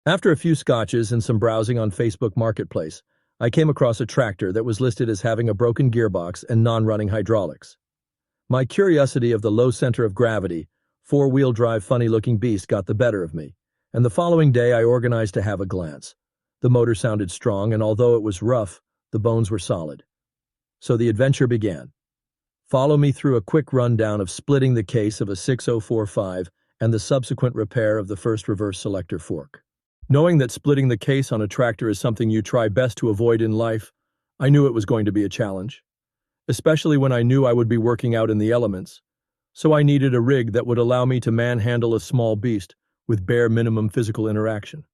After a few scotches and some browsing on Facebook Marketplace, I came across a tractor that was listed as having a broken gearbox and non-running hydraulics. My curiosity of the low center of gravity, four-wheel drive funny-looking beast got the better of me, and the following day I organized to have a glance. The motor sounded strong, and although it was rough, the bones were solid. So the adventure began. Follow me through a quick rundown of splitting the case of a 6045 and the subsequent repair of the first reverse selector fork. Knowing that splitting the case on a tractor is something you try best to avoid in life, I knew it was going to be a challenge, especially when I knew I would be working out in the elements. So I needed a rig that would allow me to manhandle a small beast with bare minimum physical interaction.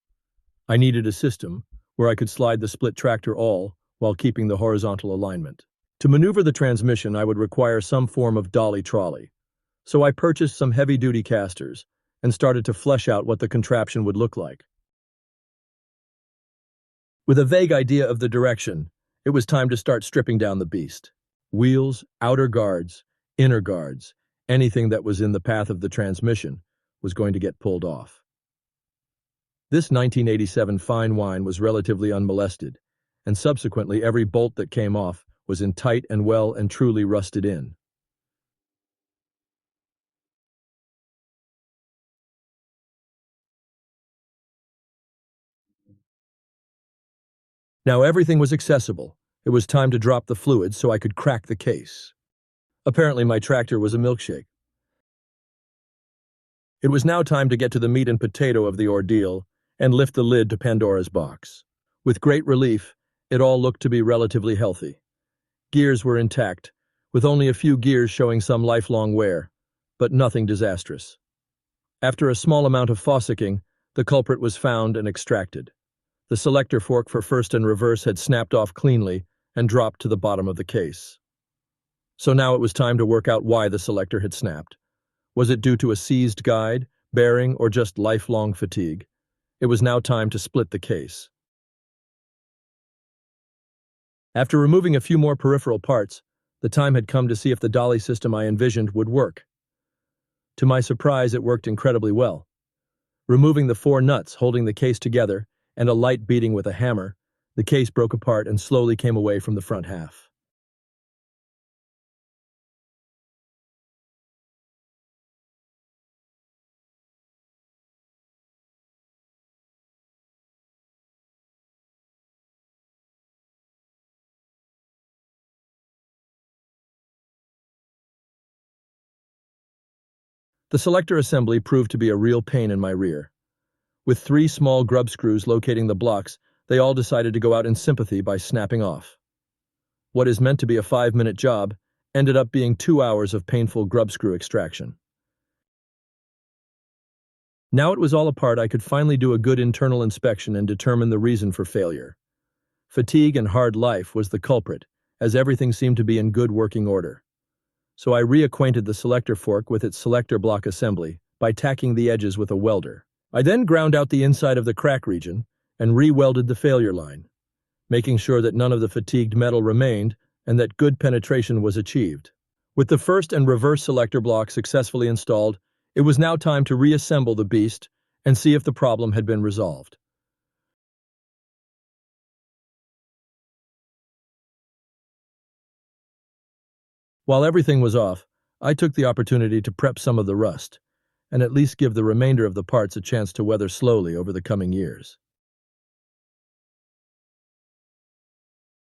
I needed a system where I could slide the split tractor all while keeping the horizontal alignment. To maneuver the transmission, I would require some form of dolly trolley. So I purchased some heavy-duty casters and started to flesh out what the contraption would look like. With a vague idea of the direction, it was time to start stripping down the beast. Wheels, outer guards, inner guards, anything that was in the path of the transmission was going to get pulled off. This 1987 fine wine was relatively unmolested, and subsequently every bolt that came off was in tight and well and truly rusted in. Now everything was accessible. It was time to drop the fluid so I could crack the case. Apparently my tractor was a milkshake. It was now time to get to the meat and potato of the ordeal and lift the lid to Pandora's box. With great relief, it all looked to be relatively healthy. Gears were intact, with only a few gears showing some lifelong wear, but nothing disastrous. After a small amount of fossicking, the culprit was found and extracted. The selector fork for first and reverse had snapped off cleanly and dropped to the bottom of the case. So now it was time to work out why the selector had snapped. Was it due to a seized guide, bearing, or just lifelong fatigue? It was now time to split the case. After removing a few more peripheral parts, the time had come to see if the dolly system I envisioned would work. To my surprise, it worked incredibly well. Removing the four nuts holding the case together and a light beating with a hammer, the case broke apart and slowly came away from the front half. The selector assembly proved to be a real pain in my rear. With 3 small grub screws locating the blocks, they all decided to go out in sympathy by snapping off. What is meant to be a 5-minute job ended up being 2 hours of painful grub screw extraction. Now it was all apart, I could finally do a good internal inspection and determine the reason for failure. Fatigue and hard life was the culprit, as everything seemed to be in good working order. So I reacquainted the selector fork with its selector block assembly by tacking the edges with a welder. I then ground out the inside of the crack region and re-welded the failure line, making sure that none of the fatigued metal remained and that good penetration was achieved. With the first and reverse selector block successfully installed, it was now time to reassemble the beast and see if the problem had been resolved. While everything was off, I took the opportunity to prep some of the rust, and at least give the remainder of the parts a chance to weather slowly over the coming years.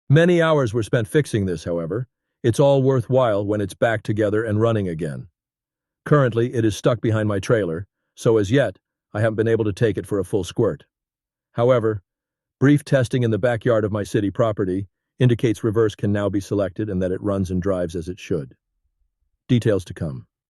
Many hours were spent fixing this, however. It's all worthwhile when it's back together and running again. Currently, it is stuck behind my trailer, so as yet, I haven't been able to take it for a full squirt. However, brief testing in the backyard of my city property indicates reverse can now be selected and that it runs and drives as it should. Details to come.